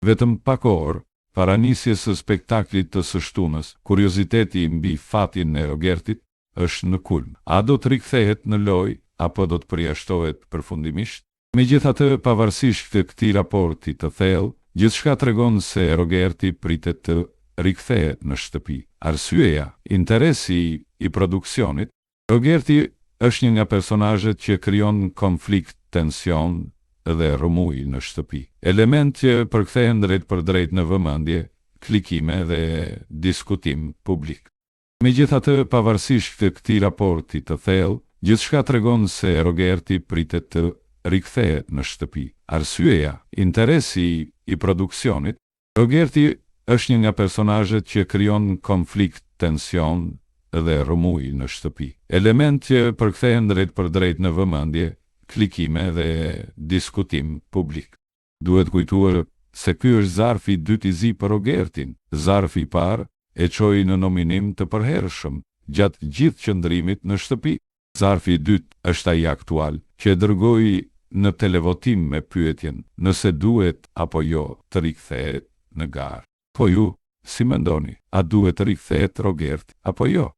Vetëm pak orë para nisjes së spektaklit të së shtunës, kurioziteti mbi fatin e Rogertit është në kulm. A do të rikthehet në lojë apo do të përjashtohet përfundimisht? Megjithatë, pavarësisht të këtij raporti të thellë, gjithçka tregon se Rogerti pritet të rikthehet në shtëpi. Arsyeja, interesi i produksionit. Rogerti është një nga personazhet që krijon konflikt, tension dhe rrëmuj në shtëpi. Element që përkthehen drejt për drejt në vëmendje, klikime dhe diskutim publik. Megjithatë, pavarësisht të këtij raporti të thellë, gjithçka tregon se Rogerti pritet të rikthehet në shtëpi. Arsyeja, interesi i produksionit. Rogerti është një nga personazhet që krijon konflikt, tension dhe rrëmuj në shtëpi. Element që përkthehen drejt për drejt në vëmendje, klikime dhe diskutim publik. Duhet kujtuar se ky është zarfi i dytë i zi për Rogertin. Zarfi i parë e çoi në nominim të përhershëm gjatë gjithë qëndrimit në shtëpi. Zarfi i dytë është ai aktual, që dërgoi në televotim me pyetjen nëse duhet apo jo të rikthehet në garë. Po ju, si mendoni, a duhet të rikthehet Rogerti apo jo?